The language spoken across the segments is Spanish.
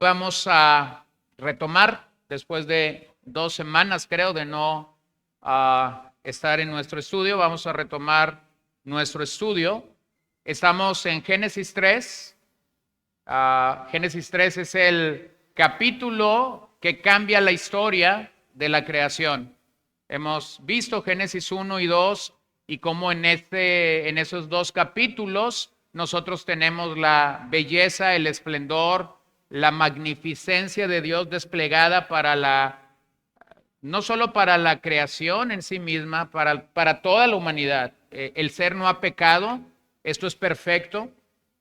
Vamos a retomar después de 2 semanas, creo, de no estar en nuestro estudio. Vamos a retomar nuestro estudio. Estamos en Génesis 3. Génesis 3 es el capítulo que cambia la historia de la creación. Hemos visto Génesis 1 y 2 y cómo en esos 2 capítulos nosotros tenemos la belleza, el esplendor, la magnificencia de Dios desplegada no solo para la creación en sí misma, para toda la humanidad. El ser no ha pecado, esto es perfecto.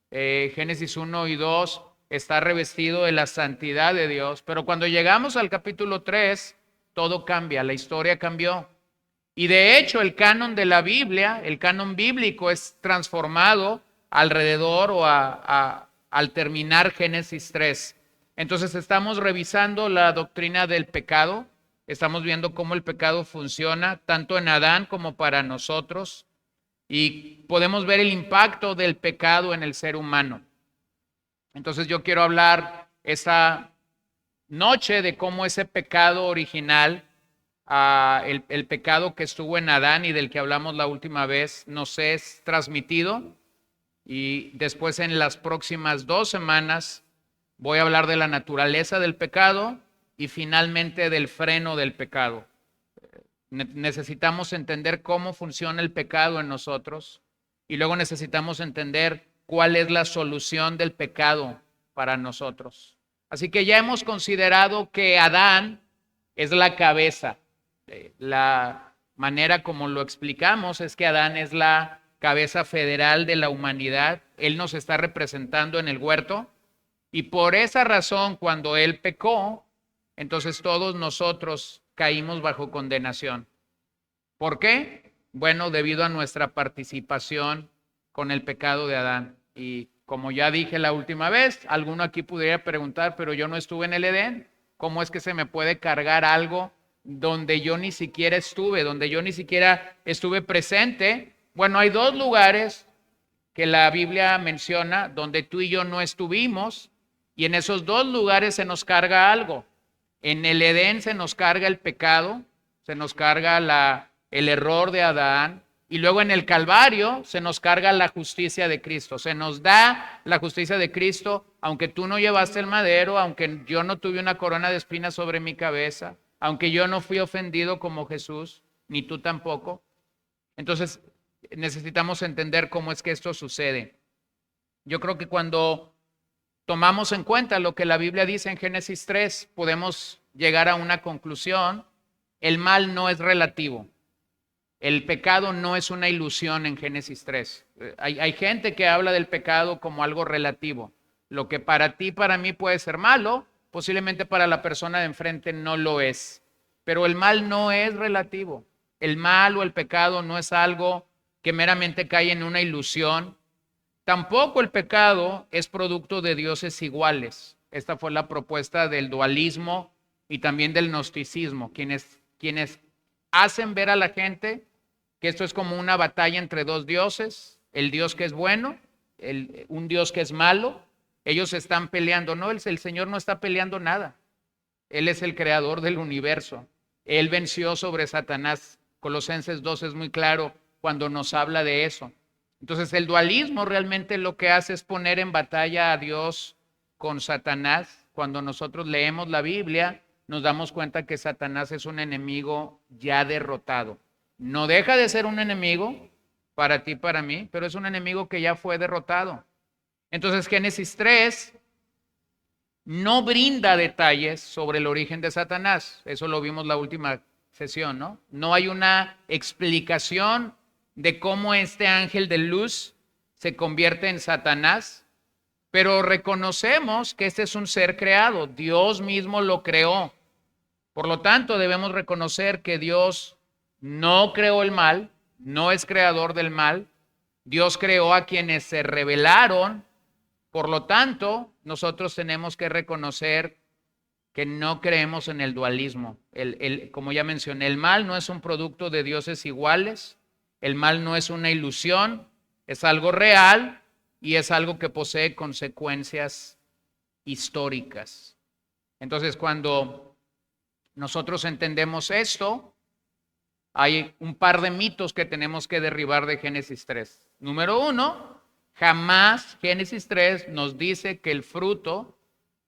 Génesis 1 y 2 está revestido de la santidad de Dios, pero cuando llegamos al capítulo 3, todo cambia, la historia cambió. Y de hecho el canon de la Biblia, el canon bíblico es transformado alrededor al terminar Génesis 3. Entonces estamos revisando la doctrina del pecado, estamos viendo cómo el pecado funciona tanto en Adán como para nosotros y podemos ver el impacto del pecado en el ser humano. Entonces yo quiero hablar esta noche de cómo ese pecado original, el pecado que estuvo en Adán y del que hablamos la última vez, nos es transmitido. Y después en las próximas 2 semanas voy a hablar de la naturaleza del pecado y finalmente del freno del pecado. Necesitamos entender cómo funciona el pecado en nosotros y luego necesitamos entender cuál es la solución del pecado para nosotros. Así que ya hemos considerado que Adán es la cabeza. La manera como lo explicamos es que Adán es la cabeza federal de la humanidad. Él nos está representando en el huerto y por esa razón cuando él pecó, entonces todos nosotros caímos bajo condenación. ¿Por qué? Bueno, debido a nuestra participación con el pecado de Adán. Y como ya dije la última vez, alguno aquí pudiera preguntar, pero yo no estuve en el Edén. ¿Cómo es que se me puede cargar algo donde yo ni siquiera estuve, donde yo ni siquiera estuve presente? Bueno, hay 2 lugares que la Biblia menciona donde tú y yo no estuvimos y en esos 2 lugares se nos carga algo. En el Edén se nos carga el pecado, se nos carga el error de Adán y luego en el Calvario se nos carga la justicia de Cristo. Se nos da la justicia de Cristo, aunque tú no llevaste el madero, aunque yo no tuve una corona de espinas sobre mi cabeza, aunque yo no fui ofendido como Jesús, ni tú tampoco. Entonces necesitamos entender cómo es que esto sucede. Yo creo que cuando tomamos en cuenta lo que la Biblia dice en Génesis 3, podemos llegar a una conclusión. El mal no es relativo. El pecado no es una ilusión en Génesis 3. Hay gente que habla del pecado como algo relativo. Lo que para ti, para mí puede ser malo, posiblemente para la persona de enfrente no lo es. Pero el mal no es relativo. El mal o el pecado no es algo que meramente cae en una ilusión. Tampoco el pecado es producto de dioses iguales. Esta fue la propuesta del dualismo y también del gnosticismo, quienes hacen ver a la gente que esto es como una batalla entre 2 dioses, el Dios que es bueno, un Dios que es malo. Ellos están peleando. No, el Señor no está peleando nada. Él es el creador del universo. Él venció sobre Satanás. Colosenses 2 es muy claro cuando nos habla de eso. Entonces el dualismo realmente lo que hace es poner en batalla a Dios con Satanás. Cuando nosotros leemos la Biblia, nos damos cuenta que Satanás es un enemigo ya derrotado. No deja de ser un enemigo para ti, para mí, pero es un enemigo que ya fue derrotado. Entonces Génesis 3 no brinda detalles sobre el origen de Satanás. Eso lo vimos la última sesión, ¿no? No hay una explicación de cómo este ángel de luz se convierte en Satanás, pero reconocemos que este es un ser creado. Dios mismo lo creó. Por lo tanto, debemos reconocer que Dios no creó el mal, no es creador del mal. Dios creó a quienes se rebelaron. Por lo tanto, nosotros tenemos que reconocer que no creemos en el dualismo. Como ya mencioné, el mal no es un producto de dioses iguales, el mal no es una ilusión, es algo real y es algo que posee consecuencias históricas. Entonces, cuando nosotros entendemos esto, hay un par de mitos que tenemos que derribar de Génesis 3. Número 1, jamás Génesis 3 nos dice que el fruto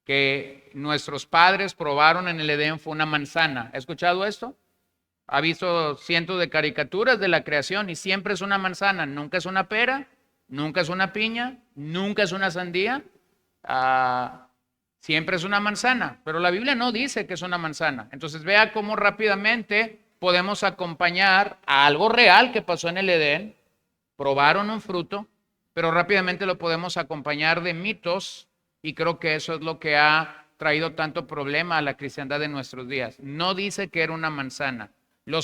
que nuestros padres probaron en el Edén fue una manzana. ¿Ha escuchado esto? Ha visto cientos de caricaturas de la creación y siempre es una manzana, nunca es una pera, nunca es una piña, nunca es una sandía, siempre es una manzana, pero la Biblia no dice que es una manzana. Entonces vea cómo rápidamente podemos acompañar a algo real que pasó en el Edén, probaron un fruto, pero rápidamente lo podemos acompañar de mitos y creo que eso es lo que ha traído tanto problema a la cristiandad de nuestros días. No dice que era una manzana. El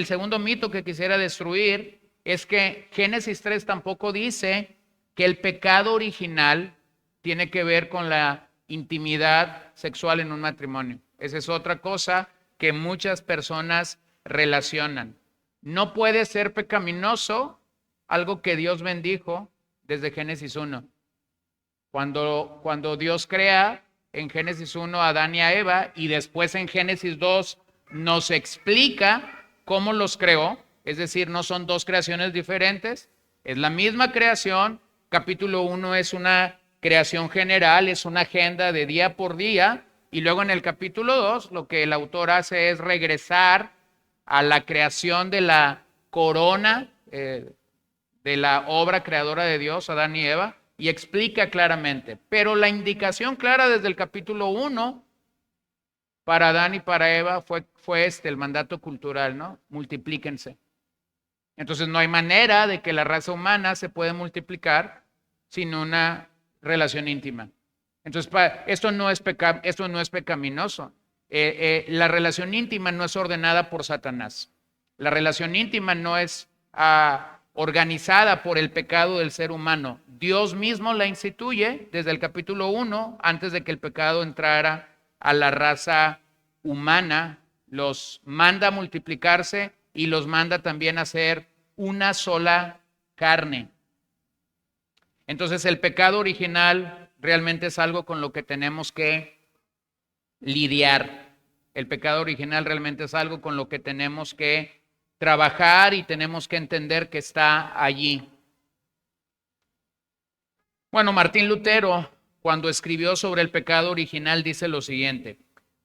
segundo mito que quisiera destruir es que Génesis 3 tampoco dice que el pecado original tiene que ver con la intimidad sexual en un matrimonio. Esa es otra cosa que muchas personas relacionan. No puede ser pecaminoso algo que Dios bendijo desde Génesis 1. Cuando Dios crea en Génesis 1 a Adán y a Eva y después en Génesis 2 nos explica cómo los creó, es decir, no son dos creaciones diferentes, es la misma creación. Capítulo 1 es una creación general, es una agenda de día por día, y luego en el capítulo 2 lo que el autor hace es regresar a la creación de la corona de la obra creadora de Dios, Adán y Eva, y explica claramente. Pero la indicación clara desde el capítulo 1 para Adán y para Eva fue el mandato cultural, ¿no? Multiplíquense. Entonces no hay manera de que la raza humana se pueda multiplicar sin una relación íntima. Entonces esto no es pecaminoso. La relación íntima no es ordenada por Satanás. La relación íntima no es organizada por el pecado del ser humano. Dios mismo la instituye desde el capítulo 1, antes de que el pecado entrara a la raza humana, los manda a multiplicarse y los manda también a ser una sola carne. Entonces el pecado original realmente es algo con lo que tenemos que lidiar. El pecado original realmente es algo con lo que tenemos que trabajar y tenemos que entender que está allí. Bueno, Martín Lutero, cuando escribió sobre el pecado original, dice lo siguiente: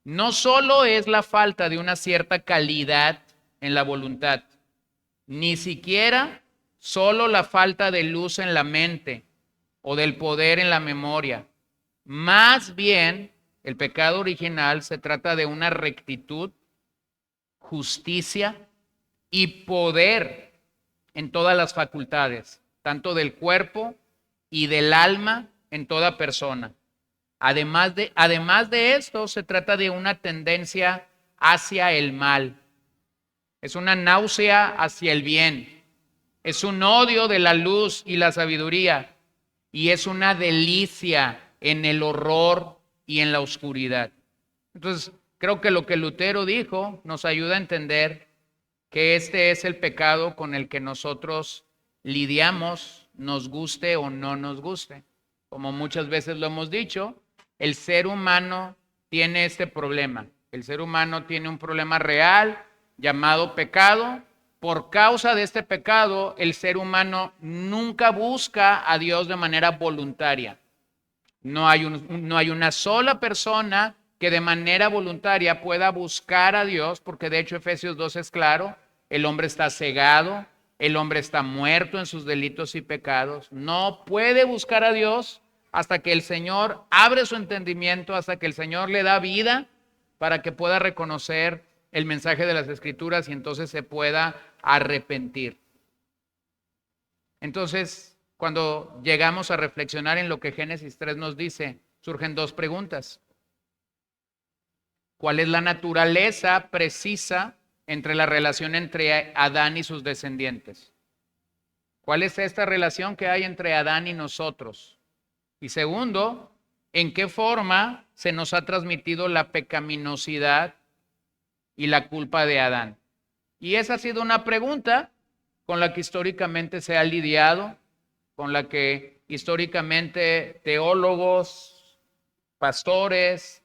no solo es la falta de una cierta calidad en la voluntad, ni siquiera solo la falta de luz en la mente o del poder en la memoria. Más bien, el pecado original se trata de una rectitud, justicia y poder en todas las facultades, tanto del cuerpo y del alma en toda persona. Además de esto, se trata de una tendencia hacia el mal. Es una náusea hacia el bien. Es un odio de la luz y la sabiduría. Y es una delicia en el horror y en la oscuridad. Entonces, creo que lo que Lutero dijo nos ayuda a entender que este es el pecado con el que nosotros lidiamos, nos guste o no nos guste. Como muchas veces lo hemos dicho, el ser humano tiene este problema. El ser humano tiene un problema real llamado pecado. Por causa de este pecado, el ser humano nunca busca a Dios de manera voluntaria. No hay una sola persona que de manera voluntaria pueda buscar a Dios, porque de hecho Efesios 2 es claro: el hombre está cegado, el hombre está muerto en sus delitos y pecados. No puede buscar a Dios hasta que el Señor abre su entendimiento, hasta que el Señor le da vida para que pueda reconocer el mensaje de las Escrituras y entonces se pueda arrepentir. Entonces, cuando llegamos a reflexionar en lo que Génesis 3 nos dice, surgen dos preguntas. ¿Cuál es la naturaleza precisa entre la relación entre Adán y sus descendientes? ¿Cuál es esta relación que hay entre Adán y nosotros? Y segundo, ¿en qué forma se nos ha transmitido la pecaminosidad y la culpa de Adán? Y esa ha sido una pregunta con la que históricamente se ha lidiado, con la que históricamente teólogos, pastores,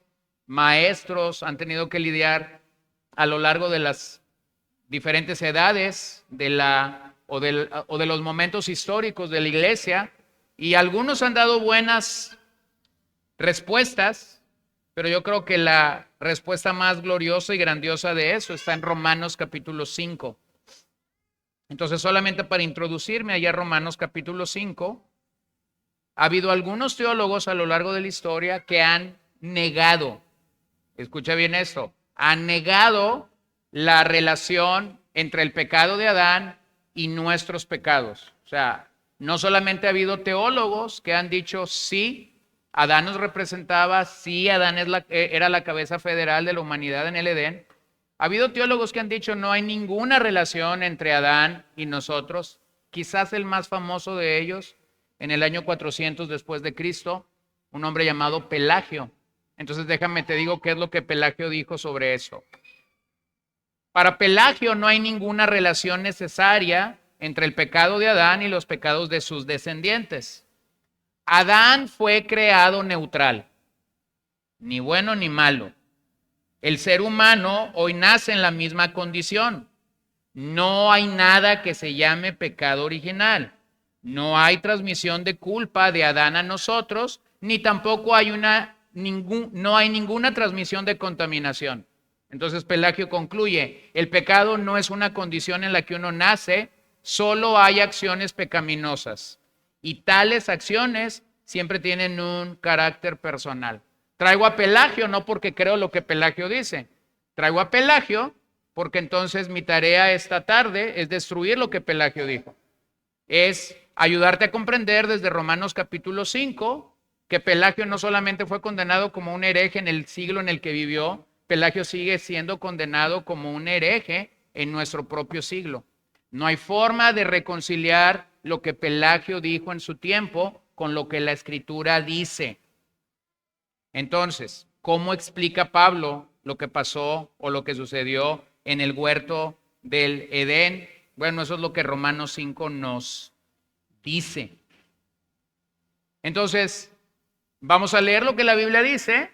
maestros han tenido que lidiar a lo largo de las diferentes edades o de los momentos históricos de la iglesia, y algunos han dado buenas respuestas, pero yo creo que la respuesta más gloriosa y grandiosa de eso está en Romanos capítulo 5. Entonces, solamente para introducirme allá a Romanos capítulo 5, ha habido algunos teólogos a lo largo de la historia que han negado, escucha bien esto, han negado la relación entre el pecado de Adán y nuestros pecados. O sea, no solamente ha habido teólogos que han dicho sí, Adán nos representaba, sí, Adán era la cabeza federal de la humanidad en el Edén. Ha habido teólogos que han dicho no hay ninguna relación entre Adán y nosotros. Quizás el más famoso de ellos, en el año 400 después de Cristo, un hombre llamado Pelagio. Entonces déjame te digo qué es lo que Pelagio dijo sobre esto. Para Pelagio no hay ninguna relación necesaria entre el pecado de Adán y los pecados de sus descendientes. Adán fue creado neutral, ni bueno ni malo. El ser humano hoy nace en la misma condición. No hay nada que se llame pecado original. No hay transmisión de culpa de Adán a nosotros, ni tampoco hay no hay ninguna transmisión de contaminación. Entonces Pelagio concluye, el pecado no es una condición en la que uno nace, solo hay acciones pecaminosas. Y tales acciones siempre tienen un carácter personal. Traigo a Pelagio no porque creo lo que Pelagio dice. Traigo a Pelagio porque entonces mi tarea esta tarde es destruir lo que Pelagio dijo. Es ayudarte a comprender desde Romanos capítulo 5 que Pelagio no solamente fue condenado como un hereje en el siglo en el que vivió, Pelagio sigue siendo condenado como un hereje en nuestro propio siglo. No hay forma de reconciliar lo que Pelagio dijo en su tiempo con lo que la Escritura dice. Entonces, ¿cómo explica Pablo lo que pasó o lo que sucedió en el huerto del Edén? Bueno, eso es lo que Romanos 5 nos dice. Entonces, vamos a leer lo que la Biblia dice.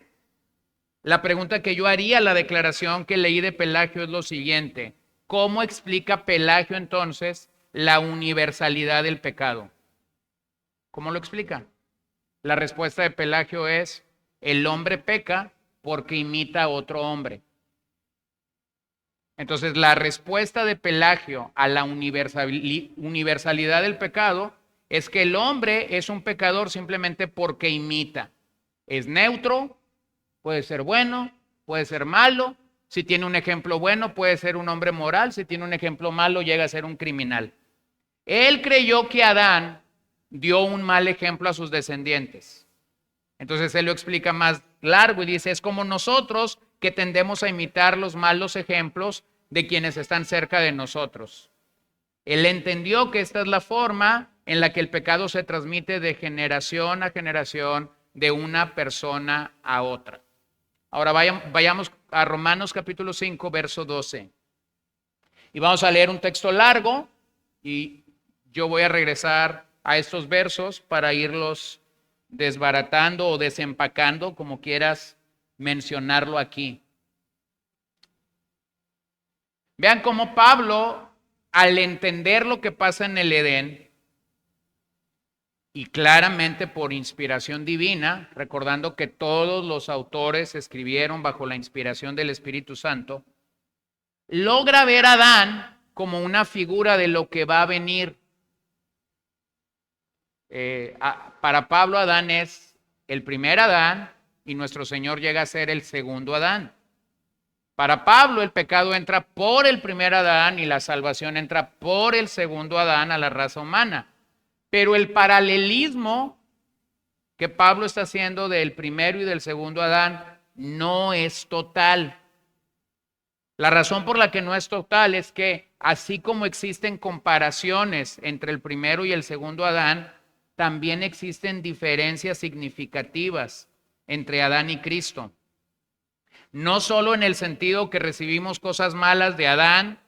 La pregunta que yo haría, la declaración que leí de Pelagio es lo siguiente. ¿Cómo explica Pelagio entonces la universalidad del pecado? ¿Cómo lo explica? La respuesta de Pelagio es, el hombre peca porque imita a otro hombre. Entonces, la respuesta de Pelagio a la universalidad del pecado es que el hombre es un pecador simplemente porque imita. Es neutro, puede ser bueno, puede ser malo. Si tiene un ejemplo bueno, puede ser un hombre moral. Si tiene un ejemplo malo, llega a ser un criminal. Él creyó que Adán dio un mal ejemplo a sus descendientes. Entonces él lo explica más largo y dice, es como nosotros que tendemos a imitar los malos ejemplos de quienes están cerca de nosotros. Él entendió que esta es la forma en la que el pecado se transmite de generación a generación, de una persona a otra. Ahora vayamos a Romanos capítulo 5, verso 12. Y vamos a leer un texto largo y yo voy a regresar a estos versos para irlos desbaratando o desempacando, como quieras mencionarlo aquí. Vean cómo Pablo, al entender lo que pasa en el Edén, y claramente por inspiración divina, recordando que todos los autores escribieron bajo la inspiración del Espíritu Santo, logra ver a Adán como una figura de lo que va a venir. Para Pablo, Adán es el primer Adán y nuestro Señor llega a ser el segundo Adán. Para Pablo, el pecado entra por el primer Adán y la salvación entra por el segundo Adán a la raza humana. Pero el paralelismo que Pablo está haciendo del primero y del segundo Adán no es total. La razón por la que no es total es que así como existen comparaciones entre el primero y el segundo Adán, también existen diferencias significativas entre Adán y Cristo. No solo en el sentido que recibimos cosas malas de Adán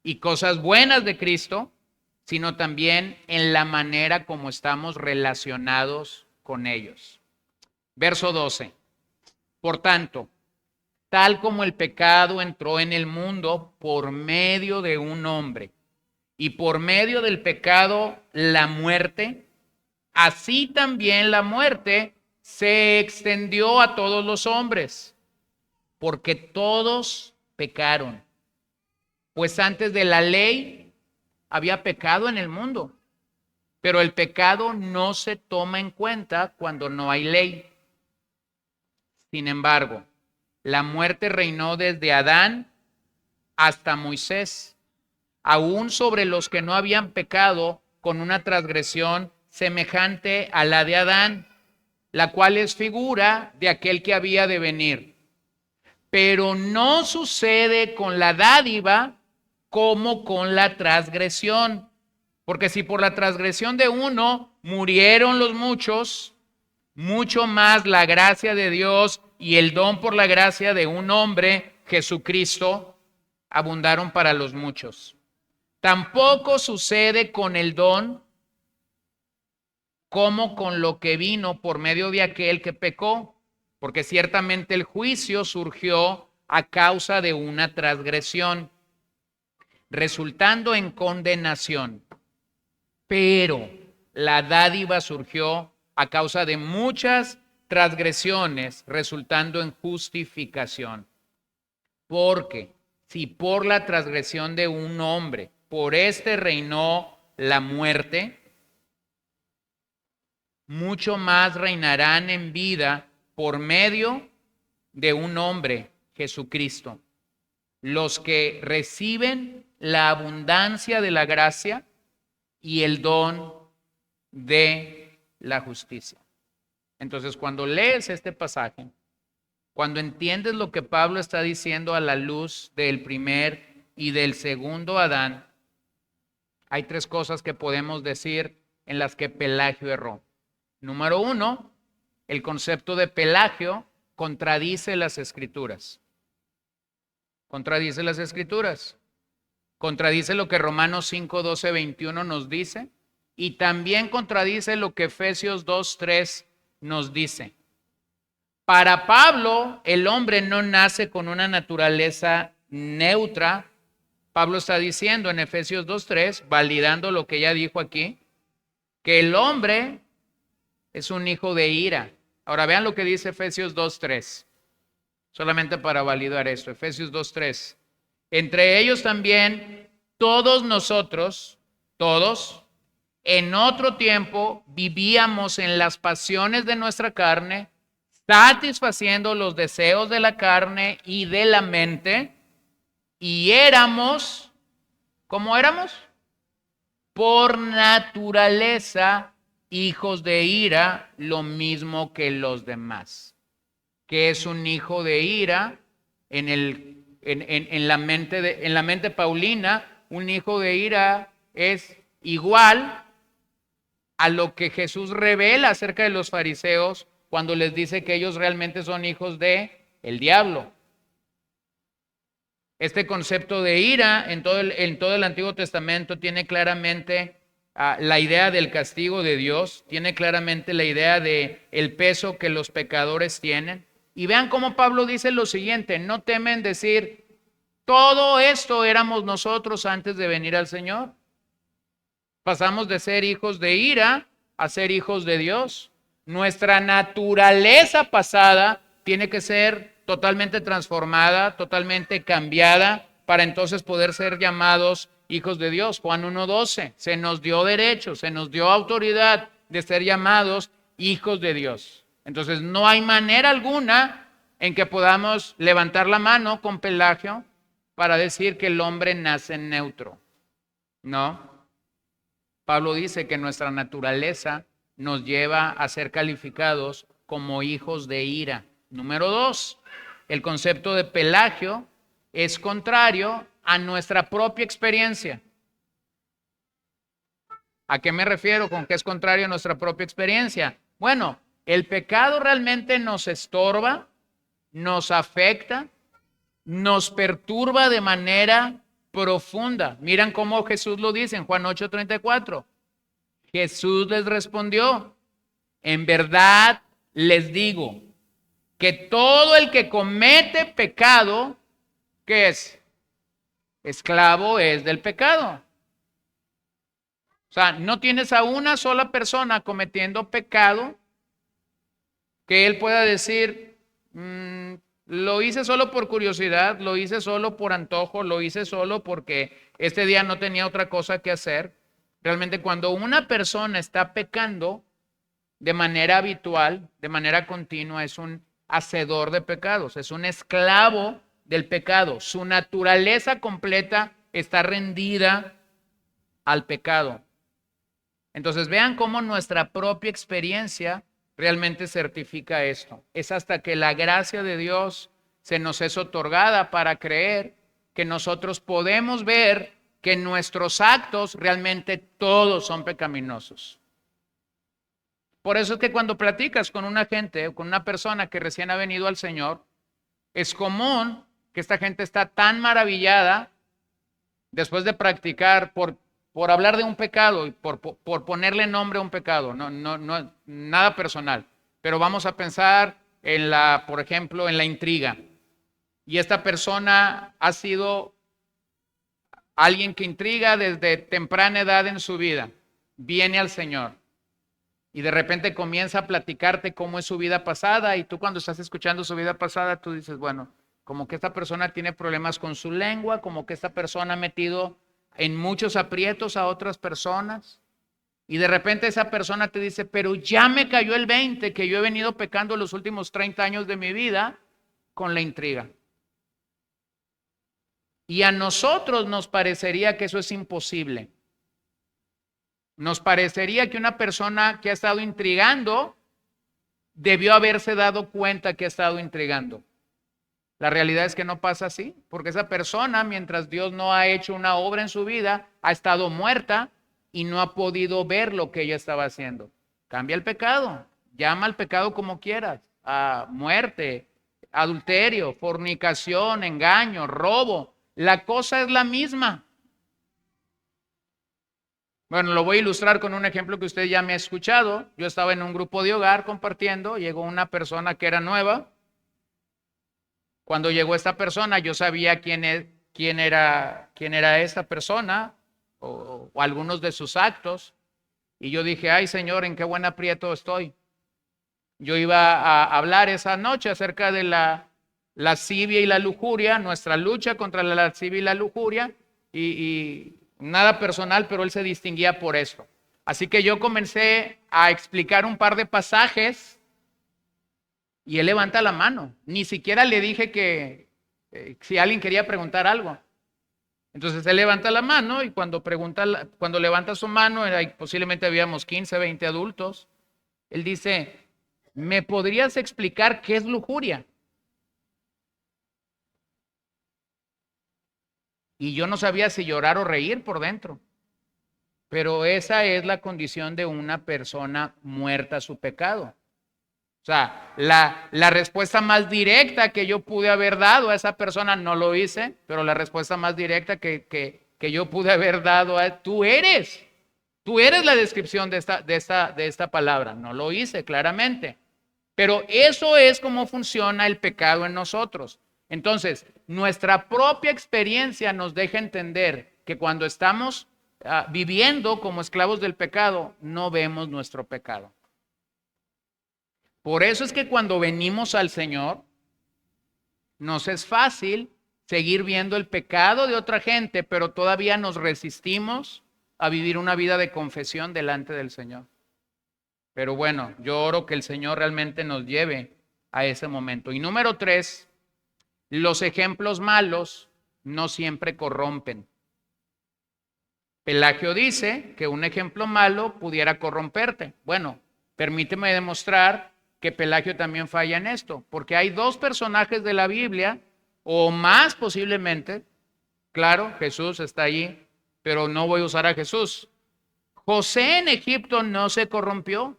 y cosas buenas de Cristo, sino también en la manera como estamos relacionados con ellos. Verso 12. Por tanto, tal como el pecado entró en el mundo por medio de un hombre, y por medio del pecado la muerte, así también la muerte se extendió a todos los hombres, porque todos pecaron. Pues antes de la ley había pecado en el mundo, pero el pecado no se toma en cuenta cuando no hay ley. Sin embargo, la muerte reinó desde Adán hasta Moisés, aún sobre los que no habían pecado con una transgresión semejante a la de Adán, la cual es figura de aquel que había de venir. Pero no sucede con la dádiva como con la transgresión. Porque si por la transgresión de uno murieron los muchos, mucho más la gracia de Dios y el don por la gracia de un hombre, Jesucristo, abundaron para los muchos. Tampoco sucede con el don como con lo que vino por medio de aquel que pecó, porque ciertamente el juicio surgió a causa de una transgresión, resultando en condenación. Pero la dádiva surgió a causa de muchas transgresiones, resultando en justificación. Porque si por la transgresión de un hombre, por este reinó la muerte, mucho más reinarán en vida por medio de un hombre, Jesucristo, los que reciben la abundancia de la gracia y el don de la justicia. Entonces, cuando lees este pasaje, cuando entiendes lo que Pablo está diciendo a la luz del primer y del segundo Adán, hay tres cosas que podemos decir en las que Pelagio erró. Número uno, el concepto de Pelagio contradice las Escrituras. Contradice las Escrituras. Contradice lo que Romanos 5, 12, 21 nos dice y también contradice lo que Efesios 2, 3 nos dice. Para Pablo, el hombre no nace con una naturaleza neutra. Pablo está diciendo en Efesios 2, 3, validando lo que ya dijo aquí, que el hombre es un hijo de ira. Ahora vean lo que dice Efesios 2:3. Solamente para validar esto. Efesios 2:3. Entre ellos también todos nosotros, todos, en otro tiempo vivíamos en las pasiones de nuestra carne, satisfaciendo los deseos de la carne y de la mente, y éramos, ¿cómo éramos? Por naturaleza hijos de ira, lo mismo que los demás. ¿Qué es un hijo de ira? En la mente paulina, un hijo de ira es igual a lo que Jesús revela acerca de los fariseos cuando les dice que ellos realmente son hijos de el diablo. Este concepto de ira en todo el Antiguo Testamento tiene claramente la idea del castigo de Dios, tiene claramente la idea de el peso que los pecadores tienen. Y vean cómo Pablo dice lo siguiente: no temen decir, todo esto éramos nosotros antes de venir al Señor. Pasamos de ser hijos de ira a ser hijos de Dios. Nuestra naturaleza pasada tiene que ser totalmente transformada, totalmente cambiada, para entonces poder ser llamados hijos de Dios. Juan 1:12, se nos dio derecho, se nos dio autoridad de ser llamados hijos de Dios. Entonces no hay manera alguna en que podamos levantar la mano con Pelagio para decir que el hombre nace neutro. No. Pablo dice que nuestra naturaleza nos lleva a ser calificados como hijos de ira. Número 2, el concepto de Pelagio es contrario a nuestra propia experiencia. ¿A qué me refiero con que es contrario a nuestra propia experiencia? Bueno, el pecado realmente nos estorba, nos afecta, nos perturba de manera profunda. Miran cómo Jesús lo dice en Juan 8:34. Jesús les respondió, en verdad les digo, que todo el que comete pecado, ¿qué es? Esclavo es del pecado. O sea, no tienes a una sola persona cometiendo pecado que él pueda decir, lo hice solo por curiosidad, lo hice solo por antojo, lo hice solo porque este día no tenía otra cosa que hacer. Realmente cuando una persona está pecando de manera habitual, de manera continua, es un hacedor de pecados, es un esclavo del pecado. Su naturaleza completa está rendida al pecado. Entonces vean cómo nuestra propia experiencia realmente certifica esto. Es hasta que la gracia de Dios se nos es otorgada para creer que nosotros podemos ver que nuestros actos realmente todos son pecaminosos. Por eso es que cuando platicas con una gente o con una persona que recién ha venido al Señor, es común que esta gente está tan maravillada después de practicar por hablar de un pecado y por ponerle nombre a un pecado, no, nada personal, pero vamos a pensar en por ejemplo, en la intriga. Y esta persona ha sido alguien que intriga desde temprana edad en su vida, viene al Señor y de repente comienza a platicarte cómo es su vida pasada y tú cuando estás escuchando su vida pasada, tú dices, bueno, como que esta persona tiene problemas con su lengua, como que esta persona ha metido en muchos aprietos a otras personas. Y de repente esa persona te dice, pero ya me cayó el 20 que yo he venido pecando los últimos 30 años de mi vida con la intriga. Y a nosotros nos parecería que eso es imposible. Nos parecería que una persona que ha estado intrigando debió haberse dado cuenta que ha estado intrigando. La realidad es que no pasa así, porque esa persona, mientras Dios no ha hecho una obra en su vida, ha estado muerta y no ha podido ver lo que ella estaba haciendo. Cambia el pecado, llama al pecado como quieras, a muerte, adulterio, fornicación, engaño, robo. La cosa es la misma. Bueno, lo voy a ilustrar con un ejemplo que usted ya me ha escuchado. Yo estaba en un grupo de hogar compartiendo, llegó una persona que era nueva. Cuando llegó esta persona, yo sabía quién era esta persona o algunos de sus actos. Y yo dije, ay Señor, en qué buen aprieto estoy. Yo iba a hablar esa noche acerca de la lascivia y la lujuria, nuestra lucha contra la lascivia y la lujuria. Y nada personal, pero él se distinguía por eso. Así que yo comencé a explicar un par de pasajes. Y él levanta la mano. Ni siquiera le dije que si alguien quería preguntar algo. Entonces él levanta la mano y cuando levanta su mano, posiblemente habíamos 15, 20 adultos. Él dice, ¿me podrías explicar qué es lujuria? Y yo no sabía si llorar o reír por dentro. Pero esa es la condición de una persona muerta a su pecado. O sea, la respuesta más directa que yo pude haber dado a esa persona, no lo hice, pero la respuesta más directa que yo pude haber dado a tú eres la descripción de esta palabra. No lo hice claramente, pero eso es como funciona el pecado en nosotros. Entonces, nuestra propia experiencia nos deja entender que cuando estamos viviendo como esclavos del pecado, no vemos nuestro pecado. Por eso es que cuando venimos al Señor, nos es fácil seguir viendo el pecado de otra gente, pero todavía nos resistimos a vivir una vida de confesión delante del Señor. Pero bueno, yo oro que el Señor realmente nos lleve a ese momento. Y número 3, los ejemplos malos no siempre corrompen. Pelagio dice que un ejemplo malo pudiera corromperte. Bueno, permíteme demostrar que Pelagio también falla en esto, porque hay 2 personajes de la Biblia, o más posiblemente, claro, Jesús está allí, pero no voy a usar a Jesús. José en Egipto no se corrompió,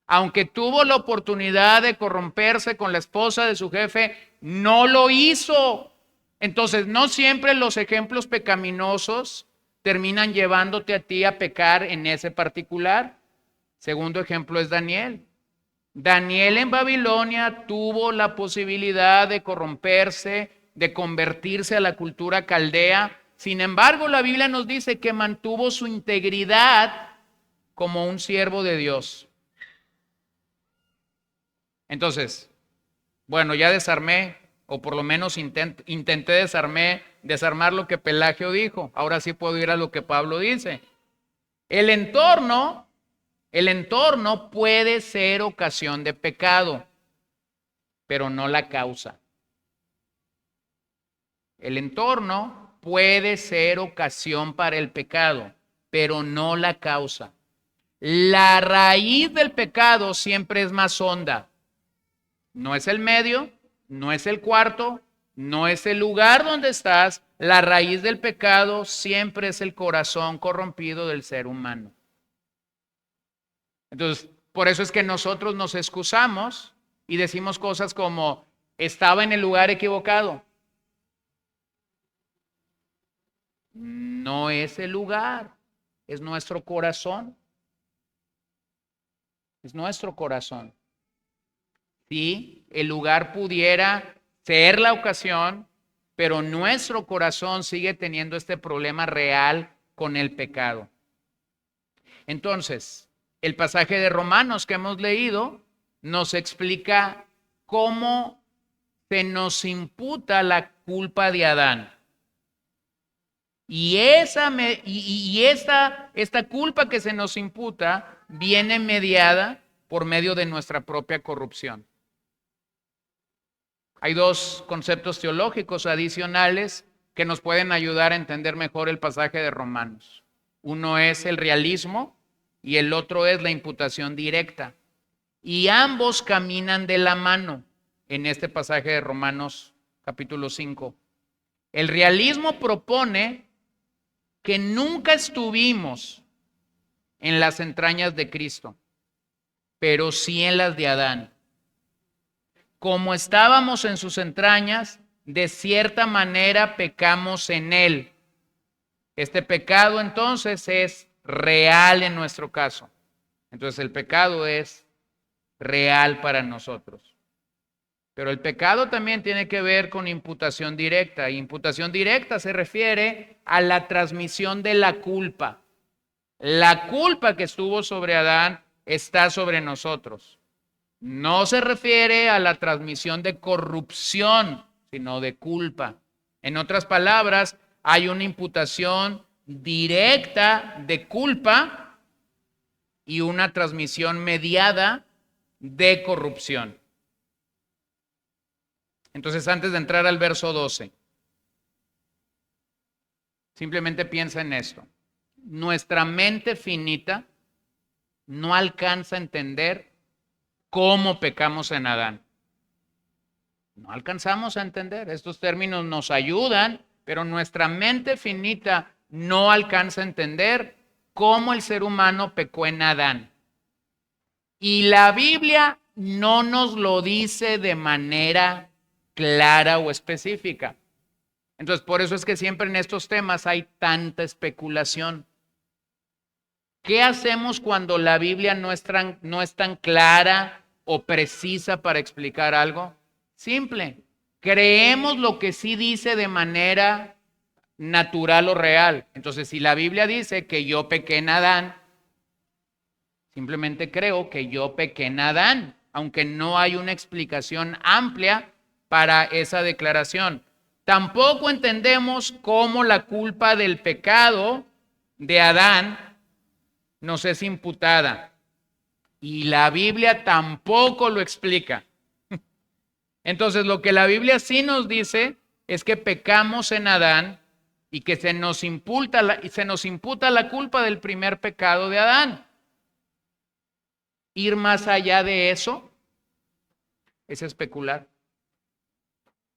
aunque tuvo la oportunidad de corromperse con la esposa de su jefe, no lo hizo. Entonces, no siempre los ejemplos pecaminosos terminan llevándote a ti a pecar en ese particular. Segundo ejemplo es Daniel. Daniel en Babilonia tuvo la posibilidad de corromperse, de convertirse a la cultura caldea. Sin embargo, la Biblia nos dice que mantuvo su integridad como un siervo de Dios. Entonces, bueno, ya desarmé, o por lo menos intenté desarmar lo que Pelagio dijo. Ahora sí puedo ir a lo que Pablo dice. El entorno puede ser ocasión de pecado, pero no la causa. El entorno puede ser ocasión para el pecado, pero no la causa. La raíz del pecado siempre es más honda. No es el medio, no es el cuarto, no es el lugar donde estás. La raíz del pecado siempre es el corazón corrompido del ser humano. Entonces, por eso es que nosotros nos excusamos y decimos cosas como, estaba en el lugar equivocado. No es el lugar, es nuestro corazón. Es nuestro corazón. Sí, el lugar pudiera ser la ocasión, pero nuestro corazón sigue teniendo este problema real con el pecado. Entonces, el pasaje de Romanos que hemos leído nos explica cómo se nos imputa la culpa de Adán. Y esta culpa que se nos imputa viene mediada por medio de nuestra propia corrupción. Hay dos conceptos teológicos adicionales que nos pueden ayudar a entender mejor el pasaje de Romanos. Uno es el realismo y el otro es la imputación directa. Y ambos caminan de la mano en este pasaje de Romanos capítulo 5. El realismo propone que nunca estuvimos en las entrañas de Cristo, pero sí en las de Adán. Como estábamos en sus entrañas, de cierta manera pecamos en él. Este pecado entonces es real en nuestro caso. Entonces el pecado es real para nosotros. Pero el pecado también tiene que ver con imputación directa. Imputación directa se refiere a la transmisión de la culpa. La culpa que estuvo sobre Adán está sobre nosotros. No se refiere a la transmisión de corrupción, sino de culpa. En otras palabras, hay una imputación directa de culpa y una transmisión mediada de corrupción. Entonces, antes de entrar al verso 12, simplemente piensa en esto. Nuestra mente finita no alcanza a entender cómo pecamos en Adán. No alcanzamos a entender. Estos términos nos ayudan, pero nuestra mente finita no alcanza a entender cómo el ser humano pecó en Adán. Y la Biblia no nos lo dice de manera clara o específica. Entonces, por eso es que siempre en estos temas hay tanta especulación. ¿Qué hacemos cuando la Biblia no es tan clara o precisa para explicar algo? Simple. Creemos lo que sí dice de manera natural o real. Entonces, si la Biblia dice que yo pequé en Adán, simplemente creo que yo pequé en Adán, aunque no hay una explicación amplia para esa declaración. Tampoco entendemos cómo la culpa del pecado de Adán nos es imputada. Y la Biblia tampoco lo explica. Entonces, lo que la Biblia sí nos dice es que pecamos en Adán y que se nos imputa la culpa del primer pecado de Adán. Ir más allá de eso es especular.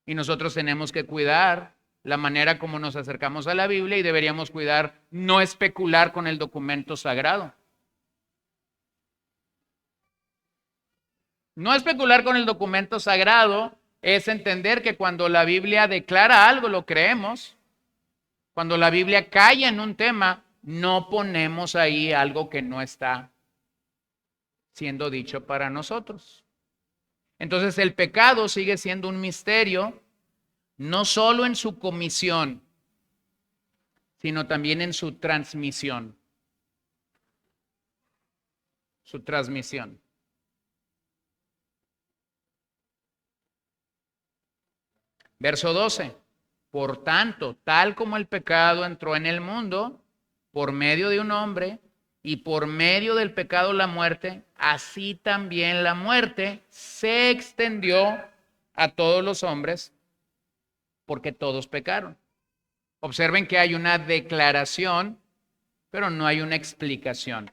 Y nosotros tenemos que cuidar la manera como nos acercamos a la Biblia y deberíamos cuidar no especular con el documento sagrado. No especular con el documento sagrado es entender que cuando la Biblia declara algo lo creemos. Cuando la Biblia calla en un tema, no ponemos ahí algo que no está. siendo dicho para nosotros. Entonces el pecado sigue siendo un misterio, no solo en su comisión, sino también en su transmisión. Su transmisión. Verso 12. Por tanto, tal como el pecado entró en el mundo por medio de un hombre y por medio del pecado la muerte, así también la muerte se extendió a todos los hombres porque todos pecaron. Observen que hay una declaración, pero no hay una explicación.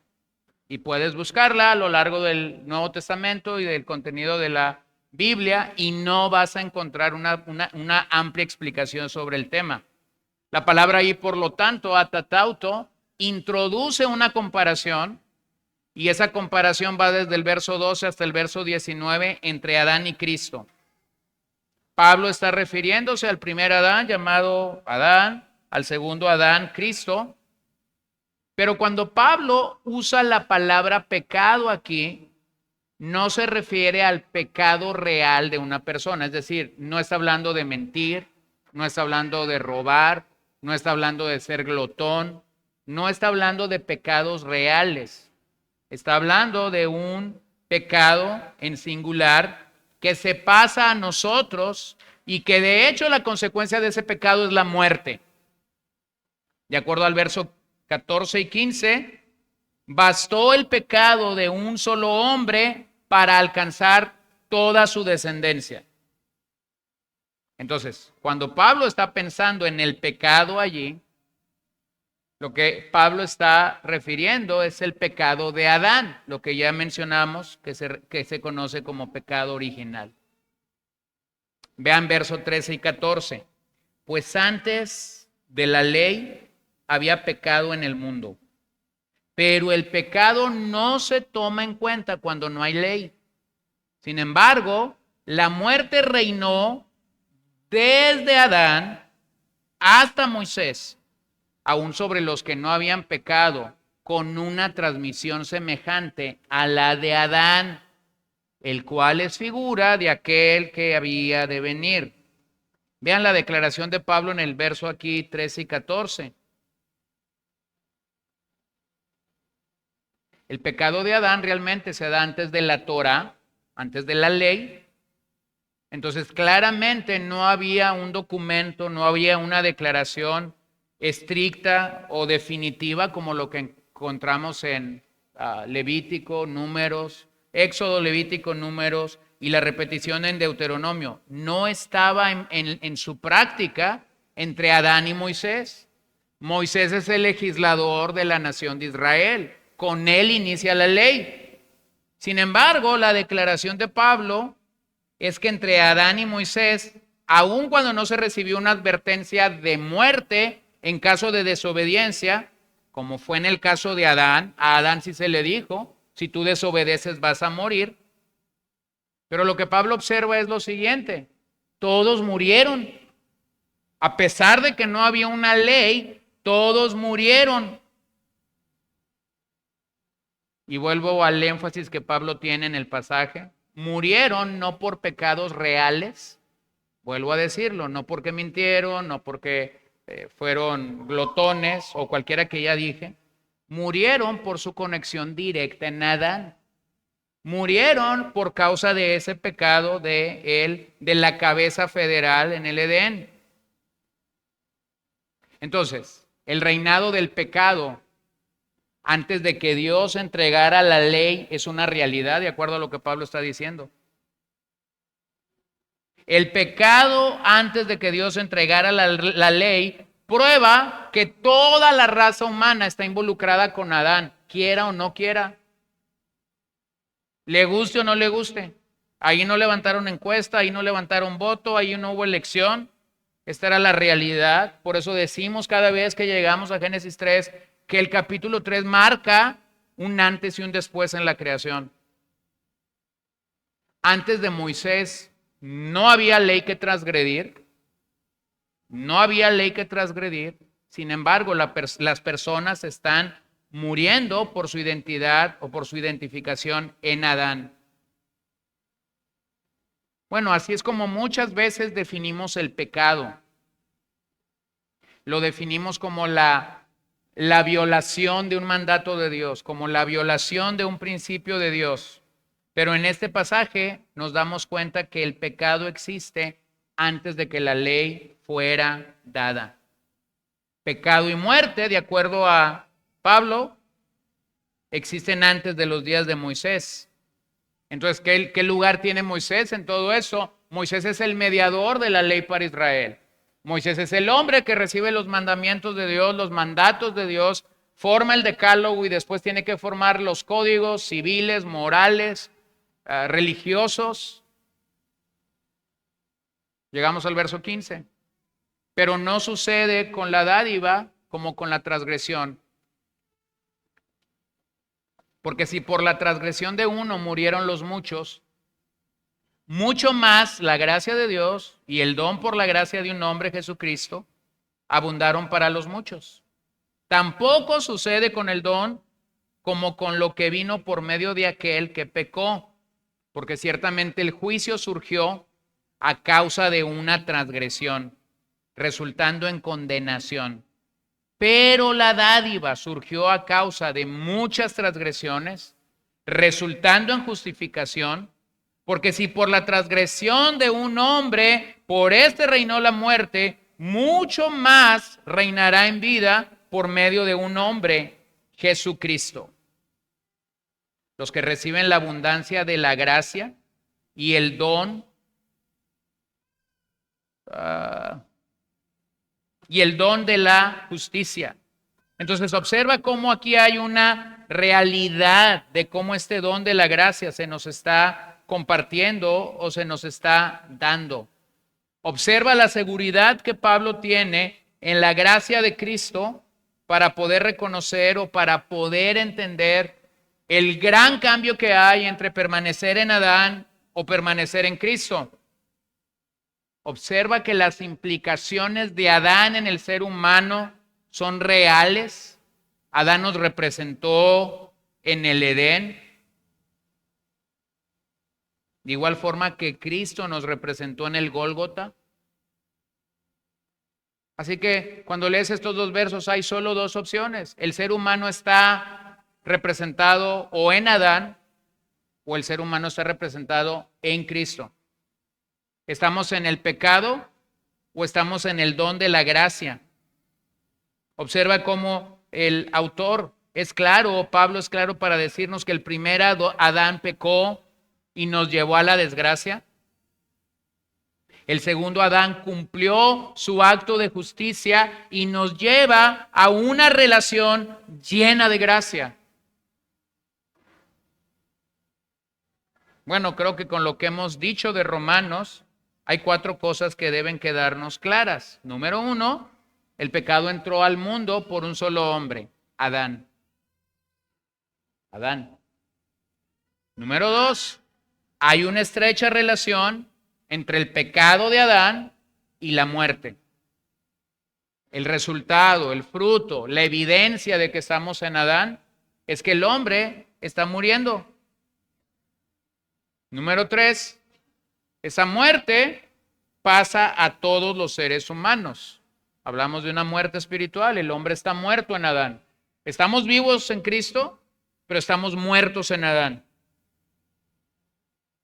Y puedes buscarla a lo largo del Nuevo Testamento y del contenido de la Biblia y no vas a encontrar una amplia explicación sobre el tema. La palabra ahí, por lo tanto, atatauto, introduce una comparación y esa comparación va desde el verso 12 hasta el verso 19 entre Adán y Cristo. Pablo está refiriéndose al primer Adán llamado Adán, al segundo Adán, Cristo. Pero cuando Pablo usa la palabra pecado aquí, no se refiere al pecado real de una persona. Es decir, no está hablando de mentir, no está hablando de robar, no está hablando de ser glotón, no está hablando de pecados reales. Está hablando de un pecado en singular que se pasa a nosotros y que de hecho la consecuencia de ese pecado es la muerte. De acuerdo al verso 14 y 15, bastó el pecado de un solo hombre para alcanzar toda su descendencia. Entonces, cuando Pablo está pensando en el pecado allí, lo que Pablo está refiriendo es el pecado de Adán, lo que ya mencionamos que se conoce como pecado original. Vean verso 13 y 14. Pues antes de la ley había pecado en el mundo, pero el pecado no se toma en cuenta cuando no hay ley. Sin embargo, la muerte reinó desde Adán hasta Moisés, aún sobre los que no habían pecado, con una transmisión semejante a la de Adán, el cual es figura de aquel que había de venir. Vean la declaración de Pablo en el verso aquí 13 y 14. El pecado de Adán realmente se da antes de la Torá, antes de la ley. Entonces, claramente no había un documento, no había una declaración estricta o definitiva como lo que encontramos en Levítico, Números, Éxodo, Levítico, Números y la repetición en Deuteronomio. No estaba en su práctica entre Adán y Moisés. Moisés es el legislador de la nación de Israel. Con él inicia la ley. Sin embargo, la declaración de Pablo es que entre Adán y Moisés, aun cuando no se recibió una advertencia de muerte en caso de desobediencia, como fue en el caso de Adán, a Adán sí se le dijo, si tú desobedeces vas a morir. Pero lo que Pablo observa es lo siguiente, todos murieron. A pesar de que no había una ley, todos murieron. Y vuelvo al énfasis que Pablo tiene en el pasaje. Murieron no por pecados reales, vuelvo a decirlo, no porque mintieron, no porque fueron glotones o cualquiera que ya dije. Murieron por su conexión directa en Adán. Murieron por causa de ese pecado de la cabeza federal en el Edén. Entonces, el reinado del pecado antes de que Dios entregara la ley es una realidad, de acuerdo a lo que Pablo está diciendo. El pecado antes de que Dios entregara la ley prueba que toda la raza humana está involucrada con Adán, quiera o no quiera. Le guste o no le guste. Ahí no levantaron encuesta, ahí no levantaron voto, ahí no hubo elección. Esta era la realidad. Por eso decimos cada vez que llegamos a Génesis 3 que el capítulo 3 marca un antes y un después en la creación. Antes de Moisés no había ley que transgredir. No había ley que transgredir. Sin embargo, las personas están muriendo por su identidad o por su identificación en Adán. Bueno, así es como muchas veces definimos el pecado. Lo definimos como la violación de un mandato de Dios, como la violación de un principio de Dios. Pero en este pasaje nos damos cuenta que el pecado existe antes de que la ley fuera dada. Pecado y muerte, de acuerdo a Pablo, existen antes de los días de Moisés. Entonces, ¿qué lugar tiene Moisés en todo eso? Moisés es el mediador de la ley para Israel. Moisés es el hombre que recibe los mandamientos de Dios, los mandatos de Dios, forma el decálogo y después tiene que formar los códigos civiles, morales, religiosos. Llegamos al verso 15. Pero no sucede con la dádiva como con la transgresión. Porque si por la transgresión de uno murieron los muchos, mucho más la gracia de Dios y el don por la gracia de un hombre, Jesucristo, abundaron para los muchos. Tampoco sucede con el don como con lo que vino por medio de aquel que pecó, porque ciertamente el juicio surgió a causa de una transgresión, resultando en condenación. Pero la dádiva surgió a causa de muchas transgresiones, resultando en justificación, porque si por la transgresión de un hombre, por este reinó la muerte, mucho más reinará en vida por medio de un hombre, Jesucristo. Los que reciben la abundancia de la gracia y el don de la justicia. Entonces observa cómo aquí hay una realidad de cómo este don de la gracia se nos está compartiendo o se nos está dando. Observa la seguridad que Pablo tiene en la gracia de Cristo para poder reconocer o para poder entender el gran cambio que hay entre permanecer en Adán o permanecer en Cristo. Observa que las implicaciones de Adán en el ser humano son reales. Adán nos representó en el Edén, de igual forma que Cristo nos representó en el Gólgota. Así que cuando lees estos dos versos hay solo dos opciones. El ser humano está representado o en Adán o el ser humano está representado en Cristo. ¿Estamos en el pecado o estamos en el don de la gracia? Observa cómo el autor es claro, Pablo es claro para decirnos que el primer Adán pecó y nos llevó a la desgracia. El segundo Adán cumplió su acto de justicia y nos lleva a una relación llena de gracia. Bueno, creo que con lo que hemos dicho de Romanos, hay 4 cosas que deben quedarnos claras. Número 1, el pecado entró al mundo por un solo hombre, Adán. Adán. Número 2, hay una estrecha relación entre el pecado de Adán y la muerte. El resultado, el fruto, la evidencia de que estamos en Adán es que el hombre está muriendo. Número 3, esa muerte pasa a todos los seres humanos. Hablamos de una muerte espiritual, el hombre está muerto en Adán. Estamos vivos en Cristo, pero estamos muertos en Adán.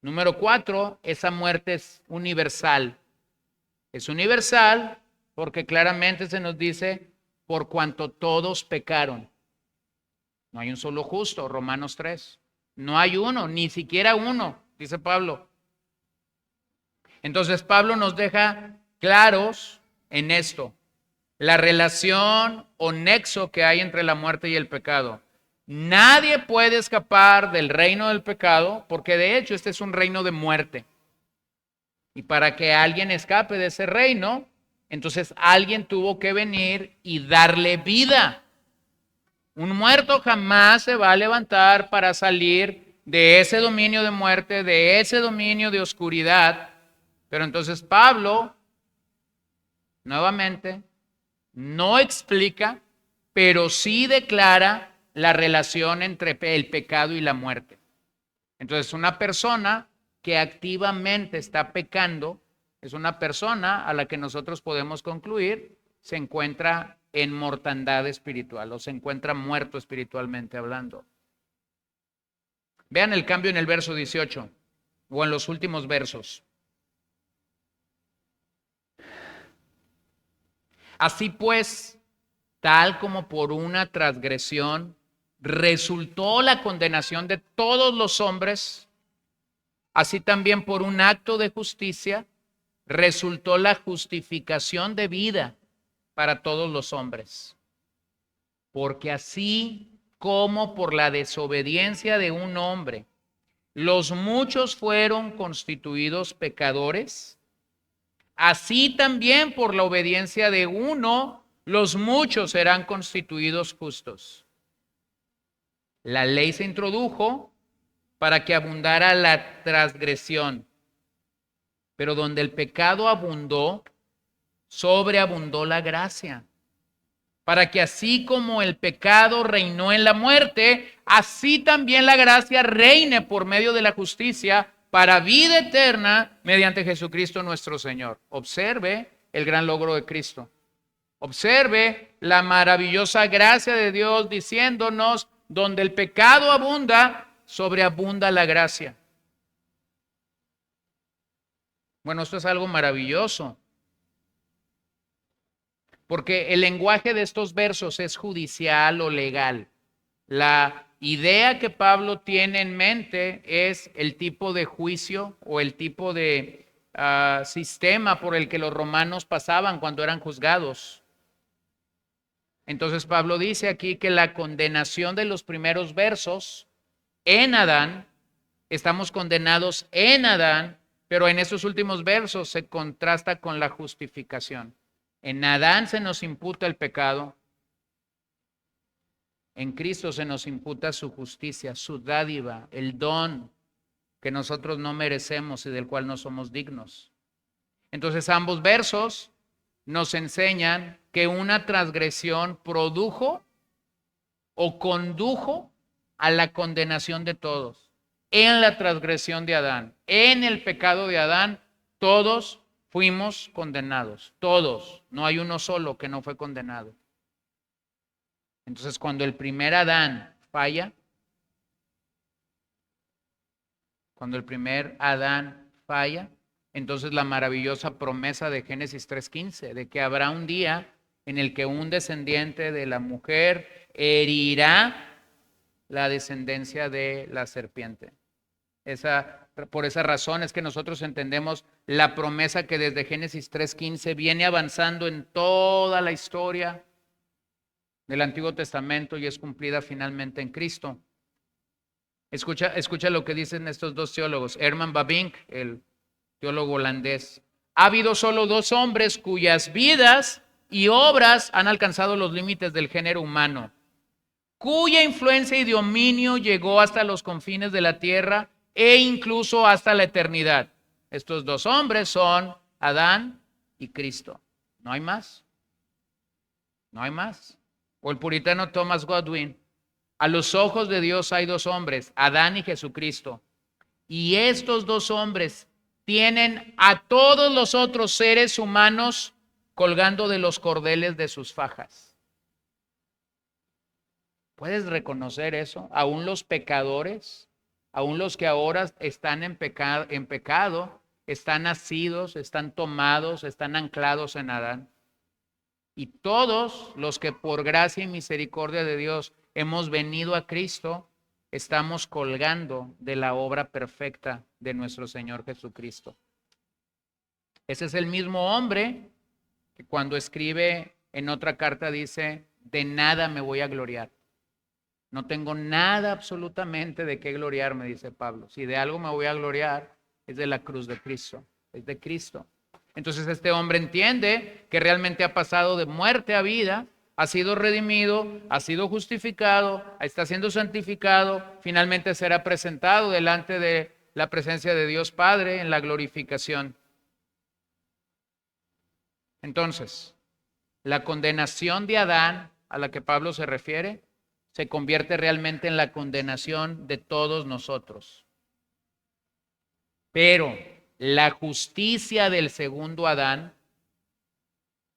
Número 4, esa muerte es universal. Es universal porque claramente se nos dice, por cuanto todos pecaron. No hay un solo justo, Romanos 3. No hay uno, ni siquiera uno, dice Pablo. Entonces Pablo nos deja claros en esto, la relación o nexo que hay entre la muerte y el pecado. Nadie puede escapar del reino del pecado, porque de hecho este es un reino de muerte. Y para que alguien escape de ese reino, entonces alguien tuvo que venir y darle vida. Un muerto jamás se va a levantar para salir de ese dominio de muerte, de ese dominio de oscuridad. Pero entonces Pablo, nuevamente, no explica, pero sí declara la relación entre el pecado y la muerte. Entonces, una persona que activamente está pecando es una persona a la que nosotros podemos concluir se encuentra en mortandad espiritual o se encuentra muerto espiritualmente hablando. Vean el cambio en el verso 18 o en los últimos versos. Así pues, tal como por una transgresión resultó la condenación de todos los hombres, así también por un acto de justicia resultó la justificación de vida para todos los hombres. Porque así como por la desobediencia de un hombre, los muchos fueron constituidos pecadores, así también por la obediencia de uno, los muchos serán constituidos justos. La ley se introdujo para que abundara la transgresión, pero donde el pecado abundó, sobreabundó la gracia, para que así como el pecado reinó en la muerte, así también la gracia reine por medio de la justicia para vida eterna mediante Jesucristo nuestro Señor. Observe el gran logro de Cristo. Observe la maravillosa gracia de Dios diciéndonos, donde el pecado abunda, sobreabunda la gracia. Bueno, esto es algo maravilloso, porque el lenguaje de estos versos es judicial o legal. La idea que Pablo tiene en mente es el tipo de juicio o el tipo de sistema por el que los romanos pasaban cuando eran juzgados. Entonces Pablo dice aquí que la condenación de los primeros versos en Adán, estamos condenados en Adán, pero en esos últimos versos se contrasta con la justificación. En Adán se nos imputa el pecado, en Cristo se nos imputa su justicia, su dádiva, el don que nosotros no merecemos y del cual no somos dignos. Entonces ambos versos nos enseñan que una transgresión produjo o condujo a la condenación de todos. En la transgresión de Adán, en el pecado de Adán, todos fuimos condenados. Todos. No hay uno solo que no fue condenado. Entonces, cuando el primer Adán falla, entonces la maravillosa promesa de Génesis 3:15, de que habrá un día en el que un descendiente de la mujer herirá la descendencia de la serpiente. Por esa razón es que nosotros entendemos la promesa que desde Génesis 3:15 viene avanzando en toda la historia del Antiguo Testamento y es cumplida finalmente en Cristo. Escucha lo que dicen estos dos teólogos. Herman Bavinck, el teólogo holandés. Ha habido solo dos hombres cuyas vidas y obras han alcanzado los límites del género humano, cuya influencia y dominio llegó hasta los confines de la tierra e incluso hasta la eternidad. Estos dos hombres son Adán y Cristo. No hay más. No hay más. O el puritano Thomas Godwin. A los ojos de Dios hay dos hombres, Adán y Jesucristo. Y estos dos hombres tienen a todos los otros seres humanos colgando de los cordeles de sus fajas. ¿Puedes reconocer eso? Aún los pecadores, aún los que ahora están en pecado, están nacidos, están tomados, están anclados en Adán. Y todos los que por gracia y misericordia de Dios hemos venido a Cristo, estamos colgando de la obra perfecta de nuestro Señor Jesucristo. Ese es el mismo hombre que cuando escribe en otra carta dice, de nada me voy a gloriar. No tengo nada absolutamente de qué gloriarme, dice Pablo. Si de algo me voy a gloriar, es de la cruz de Cristo, es de Cristo. Entonces este hombre entiende que realmente ha pasado de muerte a vida, ha sido redimido, ha sido justificado, está siendo santificado, finalmente será presentado delante de la presencia de Dios Padre en la glorificación. Entonces, la condenación de Adán a la que Pablo se refiere se convierte realmente en la condenación de todos nosotros. Pero la justicia del segundo Adán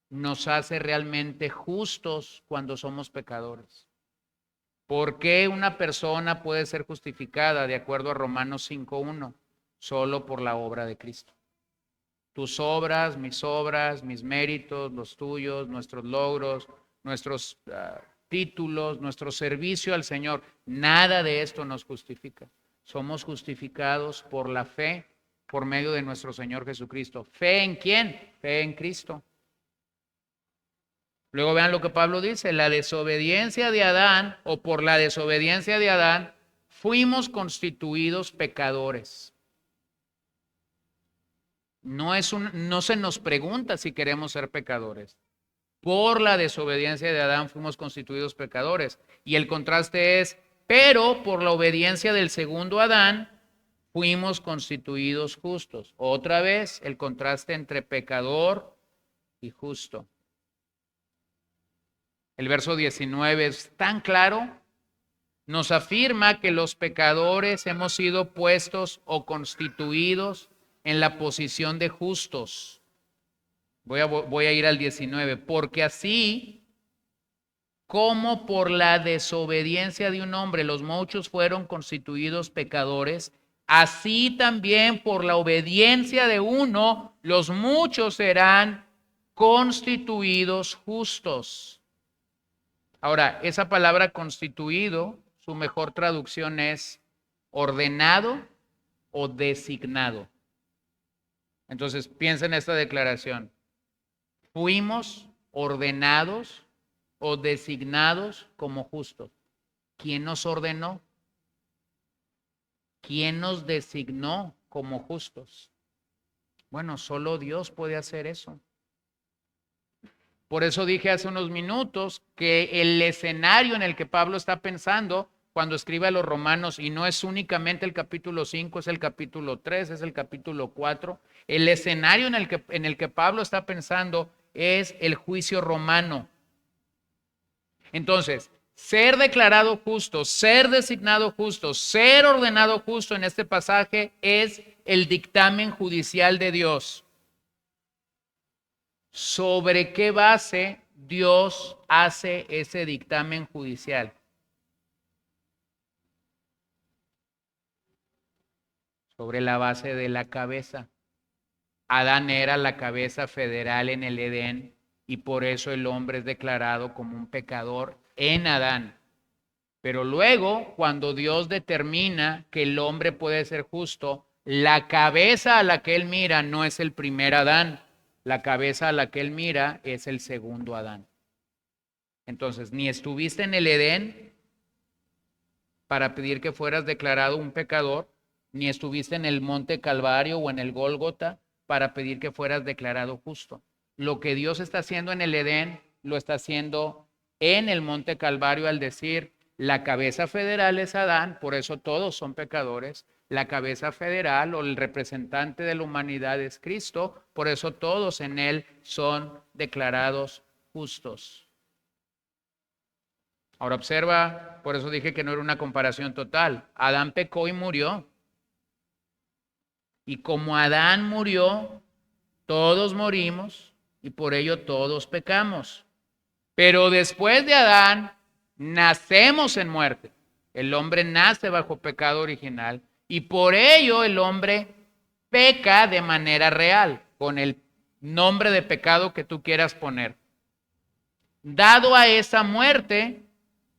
nos hace realmente justos cuando somos pecadores. ¿Por qué una persona puede ser justificada de acuerdo a Romanos 5:1? Solo por la obra de Cristo. Tus obras, mis méritos, los tuyos, nuestros logros, nuestros títulos, nuestro servicio al Señor, nada de esto nos justifica. Somos justificados por la fe, por medio de nuestro Señor Jesucristo. ¿Fe en quién? Fe en Cristo. Luego vean lo que Pablo dice, la desobediencia de Adán, o por la desobediencia de Adán, fuimos constituidos pecadores. No se nos pregunta si queremos ser pecadores. Por la desobediencia de Adán fuimos constituidos pecadores. Y el contraste es, pero por la obediencia del segundo Adán fuimos constituidos justos. Otra vez el contraste entre pecador y justo. El verso 19 es tan claro, nos afirma que los pecadores hemos sido puestos o constituidos en la posición de justos. Voy a ir al 19, porque así como por la desobediencia de un hombre los muchos fueron constituidos pecadores, así también por la obediencia de uno los muchos serán constituidos justos. Ahora, esa palabra constituido, su mejor traducción es ordenado o designado. Entonces, piensa en esta declaración. Fuimos ordenados o designados como justos. ¿Quién nos ordenó? ¿Quién nos designó como justos? Bueno, solo Dios puede hacer eso. Por eso dije hace unos minutos que el escenario en el que Pablo está pensando cuando escribe a los Romanos, y no es únicamente el capítulo 5, es el capítulo 3, es el capítulo 4, el escenario en el que Pablo está pensando es el juicio romano. Entonces, ser declarado justo, ser designado justo, ser ordenado justo en este pasaje es el dictamen judicial de Dios. ¿Sobre qué base Dios hace ese dictamen judicial? Sobre la base de la cabeza. Adán era la cabeza federal en el Edén y por eso el hombre es declarado como un pecador en Adán. Pero luego, cuando Dios determina que el hombre puede ser justo, la cabeza a la que él mira no es el primer Adán. La cabeza a la que él mira es el segundo Adán. Entonces, ni estuviste en el Edén para pedir que fueras declarado un pecador, ni estuviste en el monte Calvario o en el Gólgota para pedir que fueras declarado justo. Lo que Dios está haciendo en el Edén, lo está haciendo en el monte Calvario al decir, la cabeza federal es Adán, por eso todos son pecadores. La cabeza federal o el representante de la humanidad es Cristo, por eso todos en él son declarados justos. Ahora observa, por eso dije que no era una comparación total. Adán pecó y murió. Y como Adán murió, todos morimos y por ello todos pecamos. Pero después de Adán, nacemos en muerte. El hombre nace bajo pecado original y por ello el hombre peca de manera real, con el nombre de pecado que tú quieras poner. Dado a esa muerte,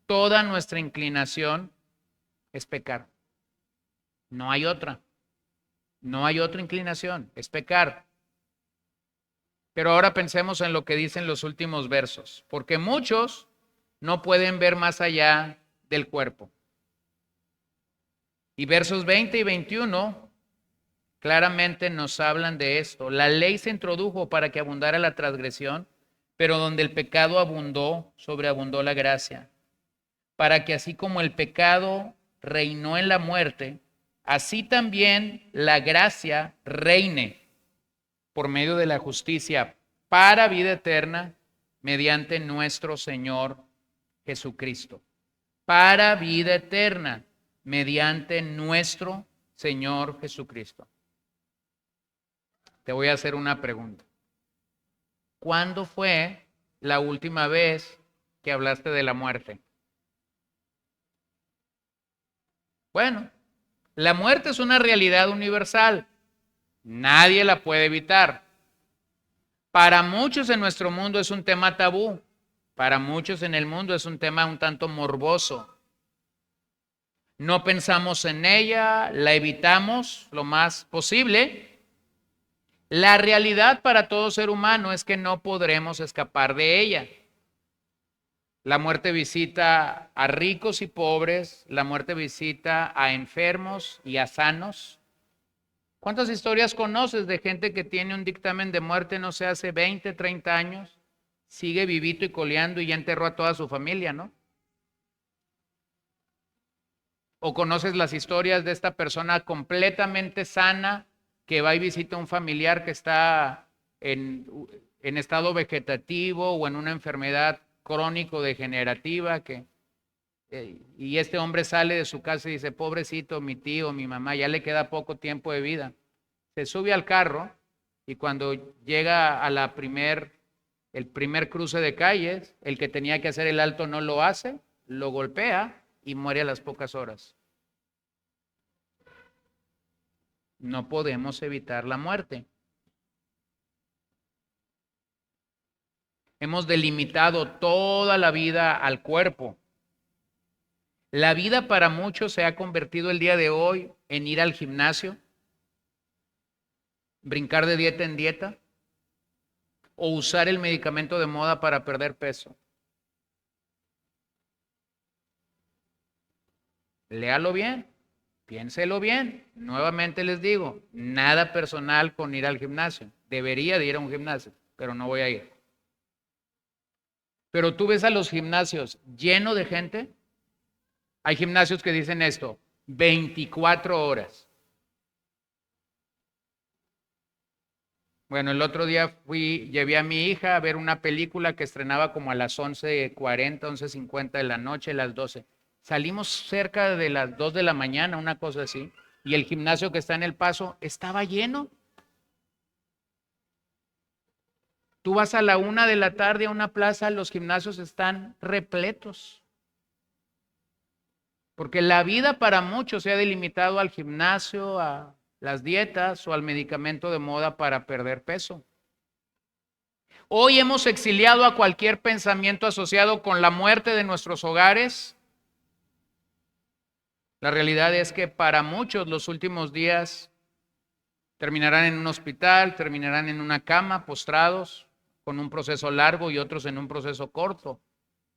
toda nuestra inclinación es pecar. No hay otra. No hay otra inclinación, es pecar. Pero ahora pensemos en lo que dicen los últimos versos, porque muchos no pueden ver más allá del cuerpo. Y versos 20 y 21 claramente nos hablan de esto. La ley se introdujo para que abundara la transgresión, pero donde el pecado abundó, sobreabundó la gracia. Para que así como el pecado reinó en la muerte, así también la gracia reine por medio de la justicia para vida eterna mediante nuestro Señor Jesucristo. para vida eterna, mediante nuestro Señor Jesucristo. Te voy a hacer una pregunta. ¿Cuándo fue la última vez que hablaste de la muerte? Bueno, la muerte es una realidad universal. Nadie la puede evitar. Para muchos en nuestro mundo es un tema tabú. Para muchos en el mundo es un tema un tanto morboso. No pensamos en ella, la evitamos lo más posible. La realidad para todo ser humano es que no podremos escapar de ella. La muerte visita a ricos y pobres, la muerte visita a enfermos y a sanos. ¿Cuántas historias conoces de gente que tiene un dictamen de muerte, no sé, hace 20, 30 años? Sigue vivito y coleando y ya enterró a toda su familia, ¿no? O conoces las historias de esta persona completamente sana que va y visita a un familiar que está en estado vegetativo o en una enfermedad crónico-degenerativa y este hombre sale de su casa y dice, pobrecito, mi tío, mi mamá, ya le queda poco tiempo de vida. Se sube al carro y cuando llega a el primer cruce de calles, el que tenía que hacer el alto no lo hace, lo golpea y muere a las pocas horas. No podemos evitar la muerte. Hemos delimitado toda la vida al cuerpo. La vida para muchos se ha convertido el día de hoy en ir al gimnasio, brincar de dieta en dieta o usar el medicamento de moda para perder peso. Léalo bien, piénselo bien. Nuevamente les digo, nada personal con ir al gimnasio. Debería de ir a un gimnasio, pero no voy a ir. Pero tú ves a los gimnasios llenos de gente. Hay gimnasios que dicen esto, 24 horas. Bueno, el otro día llevé a mi hija a ver una película que estrenaba como a las 11:40, 11:50 de la noche, las 12. Salimos cerca de las 2 de la mañana, una cosa así, y el gimnasio que está en El Paso estaba lleno. Tú vas a la 1 de la tarde a una plaza, los gimnasios están repletos. Porque la vida para muchos se ha delimitado al gimnasio, a las dietas o al medicamento de moda para perder peso. Hoy hemos exiliado a cualquier pensamiento asociado con la muerte de nuestros hogares. La realidad es que para muchos los últimos días terminarán en un hospital, terminarán en una cama, postrados, con un proceso largo y otros en un proceso corto.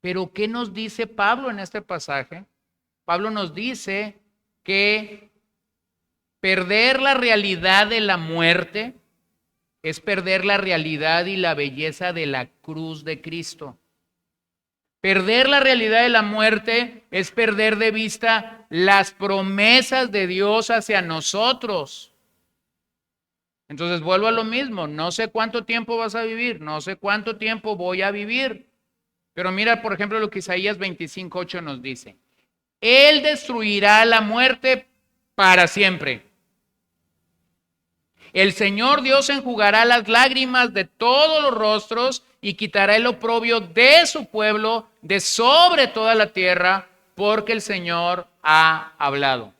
Pero ¿qué nos dice Pablo en este pasaje? Pablo nos dice que perder la realidad de la muerte es perder la realidad y la belleza de la cruz de Cristo. Perder la realidad de la muerte es perder de vista las promesas de Dios hacia nosotros. Entonces vuelvo a lo mismo, no sé cuánto tiempo vas a vivir, no sé cuánto tiempo voy a vivir. Pero mira, por ejemplo, lo que Isaías 25:8 nos dice. Él destruirá la muerte para siempre. El Señor Dios enjugará las lágrimas de todos los rostros y quitará el oprobio de su pueblo de sobre toda la tierra, porque el Señor ha hablado.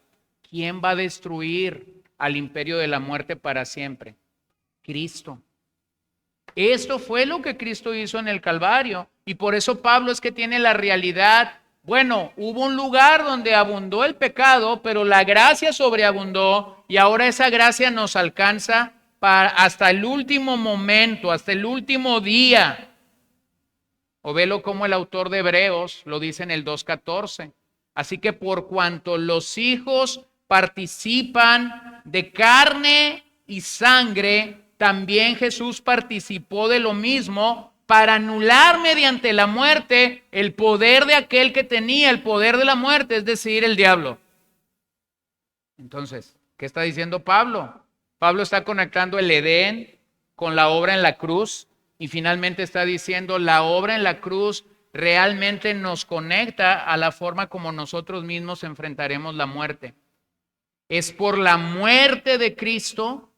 ¿Quién va a destruir al imperio de la muerte para siempre? Cristo. Esto fue lo que Cristo hizo en el Calvario y por eso Pablo es que tiene la realidad. Bueno, hubo un lugar donde abundó el pecado, pero la gracia sobreabundó y ahora esa gracia nos alcanza hasta el último momento, hasta el último día. O velo como el autor de Hebreos lo dice en el 2:14. Así que por cuanto los hijos participan de carne y sangre, también Jesús participó de lo mismo para anular mediante la muerte el poder de aquel que tenía el poder de la muerte, es decir, el diablo. Entonces, ¿qué está diciendo Pablo? Pablo está conectando el Edén con la obra en la cruz y finalmente está diciendo la obra en la cruz realmente nos conecta a la forma como nosotros mismos enfrentaremos la muerte. Es por la muerte de Cristo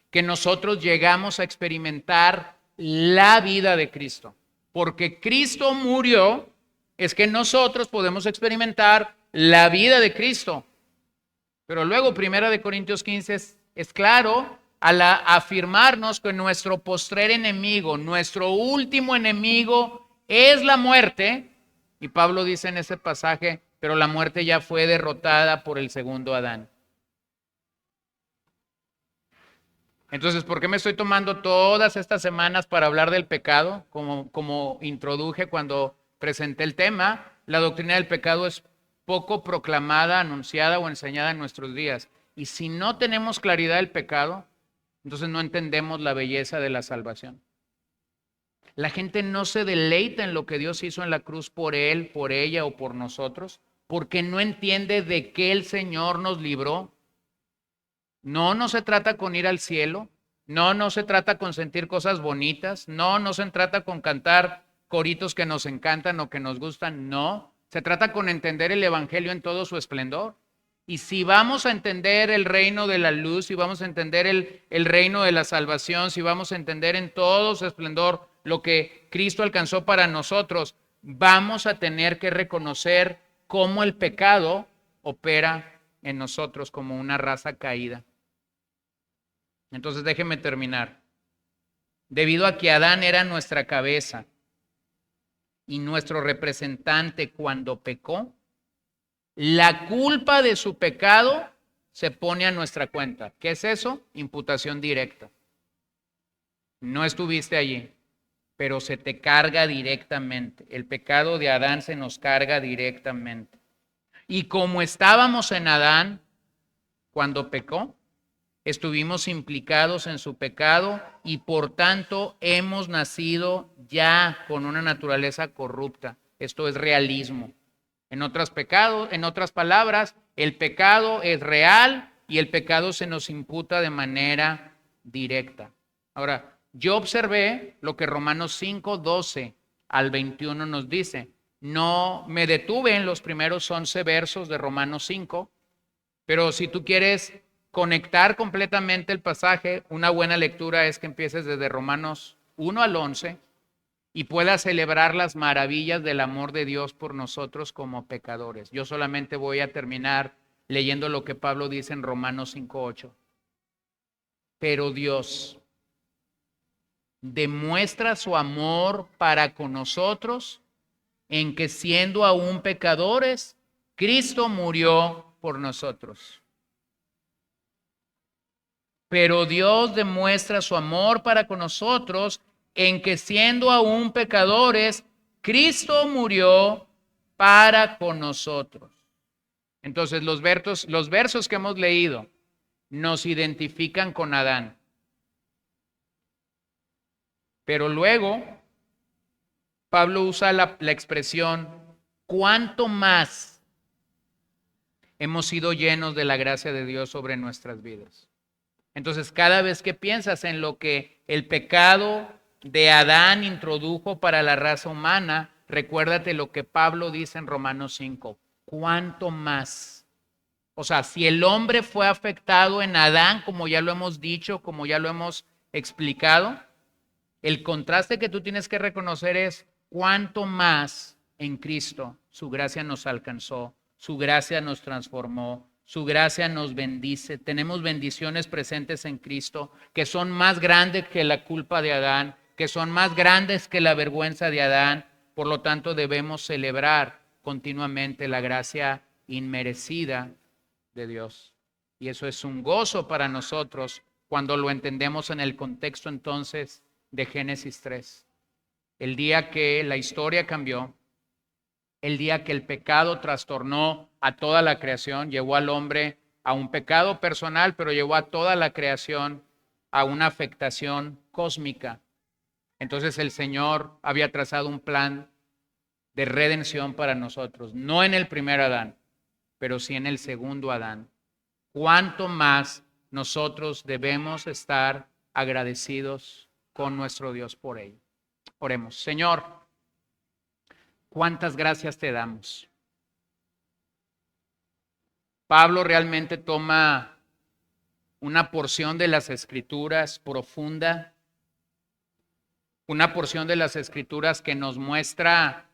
que nosotros llegamos a experimentar la vida de Cristo. Porque Cristo murió, es que nosotros podemos experimentar la vida de Cristo. Pero luego, 1 Corintios 15 es claro al afirmarnos que nuestro postrer enemigo, nuestro último enemigo es la muerte. Y Pablo dice en ese pasaje, pero la muerte ya fue derrotada por el segundo Adán. Entonces, ¿por qué me estoy tomando todas estas semanas para hablar del pecado? Como introduje cuando presenté el tema, la doctrina del pecado es poco proclamada, anunciada o enseñada en nuestros días. Y si no tenemos claridad del pecado, entonces no entendemos la belleza de la salvación. La gente no se deleita en lo que Dios hizo en la cruz por él, por ella o por nosotros, porque no entiende de qué el Señor nos libró. No se trata con ir al cielo, no se trata con sentir cosas bonitas, no se trata con cantar coritos que nos encantan o que nos gustan, no. Se trata con entender el Evangelio en todo su esplendor. Y si vamos a entender el reino de la luz, si vamos a entender el reino de la salvación, si vamos a entender en todo su esplendor lo que Cristo alcanzó para nosotros, vamos a tener que reconocer cómo el pecado opera en nosotros como una raza caída. Entonces déjeme terminar. Debido a que Adán era nuestra cabeza y nuestro representante cuando pecó, la culpa de su pecado se pone a nuestra cuenta. ¿Qué es eso? Imputación directa. No estuviste allí, pero se te carga directamente. El pecado de Adán se nos carga directamente. Y como estábamos en Adán cuando pecó, estuvimos implicados en su pecado y por tanto hemos nacido ya con una naturaleza corrupta. Esto es realismo. En otras palabras, el pecado es real y el pecado se nos imputa de manera directa. Ahora, yo observé lo que Romanos 5, 12 al 21 nos dice. No me detuve en los primeros 11 versos de Romanos 5, pero si tú quieres conectar completamente el pasaje, una buena lectura es que empieces desde Romanos 1 al 11 y puedas celebrar las maravillas del amor de Dios por nosotros como pecadores. Yo solamente voy a terminar leyendo lo que Pablo dice en Romanos 5, 8. Pero Dios demuestra su amor para con nosotros en que siendo aún pecadores, Cristo murió por nosotros. Pero Dios demuestra su amor para con nosotros en que siendo aún pecadores, Cristo murió para con nosotros. Entonces los versos que hemos leído nos identifican con Adán. Pero luego Pablo usa la expresión, ¿cuánto más hemos sido llenos de la gracia de Dios sobre nuestras vidas? Entonces, cada vez que piensas en lo que el pecado de Adán introdujo para la raza humana, recuérdate lo que Pablo dice en Romanos 5. ¿Cuánto más? O sea, si el hombre fue afectado en Adán, como ya lo hemos dicho, como ya lo hemos explicado, el contraste que tú tienes que reconocer es cuánto más en Cristo su gracia nos alcanzó, su gracia nos transformó, su gracia nos bendice. Tenemos bendiciones presentes en Cristo que son más grandes que la culpa de Adán, que son más grandes que la vergüenza de Adán. Por lo tanto, debemos celebrar continuamente la gracia inmerecida de Dios. Y eso es un gozo para nosotros cuando lo entendemos en el contexto entonces de Génesis 3. El día que la historia cambió, el día que el pecado trastornó a toda la creación, llevó al hombre a un pecado personal, pero llevó a toda la creación a una afectación cósmica. Entonces el Señor había trazado un plan de redención para nosotros, no en el primer Adán, pero sí en el segundo Adán. ¿Cuánto más nosotros debemos estar agradecidos con nuestro Dios por ello? Oremos. Señor, ¿cuántas gracias te damos? Pablo realmente toma una porción de las Escrituras profunda, una porción de las Escrituras que nos muestra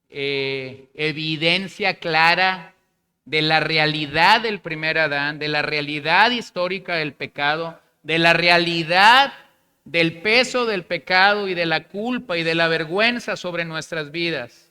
evidencia clara de la realidad del primer Adán, de la realidad histórica del pecado, de la realidad del peso del pecado y de la culpa y de la vergüenza sobre nuestras vidas.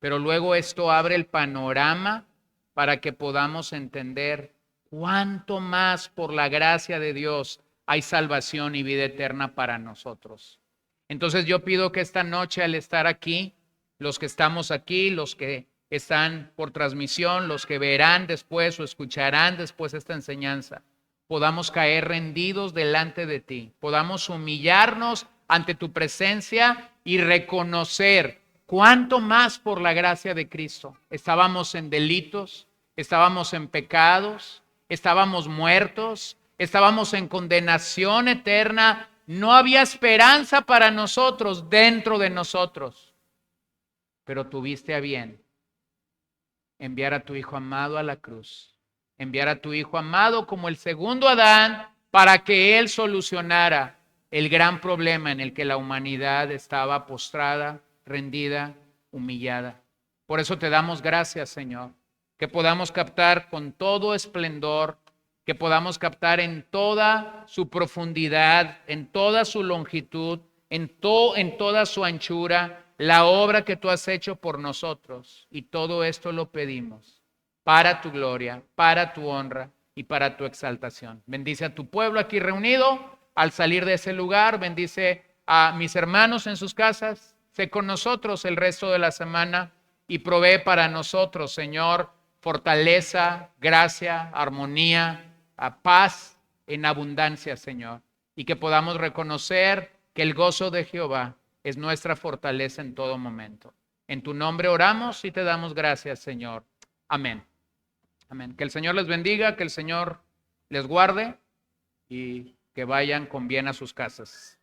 Pero luego esto abre el panorama para que podamos entender cuánto más por la gracia de Dios hay salvación y vida eterna para nosotros. Entonces yo pido que esta noche, al estar aquí, los que estamos aquí, los que están por transmisión, los que verán después o escucharán después esta enseñanza, podamos caer rendidos delante de ti, podamos humillarnos ante tu presencia y reconocer cuánto más por la gracia de Cristo. Estábamos en delitos, estábamos en pecados, estábamos muertos, estábamos en condenación eterna. No había esperanza para nosotros dentro de nosotros, pero tuviste a bien enviar a tu Hijo amado a la cruz, enviar a tu Hijo amado como el segundo Adán para que Él solucionara el gran problema en el que la humanidad estaba postrada, rendida, humillada. Por eso te damos gracias, Señor, que podamos captar con todo esplendor, que podamos captar en toda su profundidad, en toda su longitud, en toda su anchura, la obra que tú has hecho por nosotros. Y todo esto lo pedimos para tu gloria, para tu honra y para tu exaltación. Bendice a tu pueblo aquí reunido. Al salir de ese lugar, bendice a mis hermanos en sus casas. Sé con nosotros el resto de la semana y provee para nosotros, Señor, fortaleza, gracia, armonía, a paz en abundancia, Señor, y que podamos reconocer que el gozo de Jehová es nuestra fortaleza en todo momento. En tu nombre oramos y te damos gracias, Señor. Amén. Amén. Que el Señor les bendiga, que el Señor les guarde y que vayan con bien a sus casas.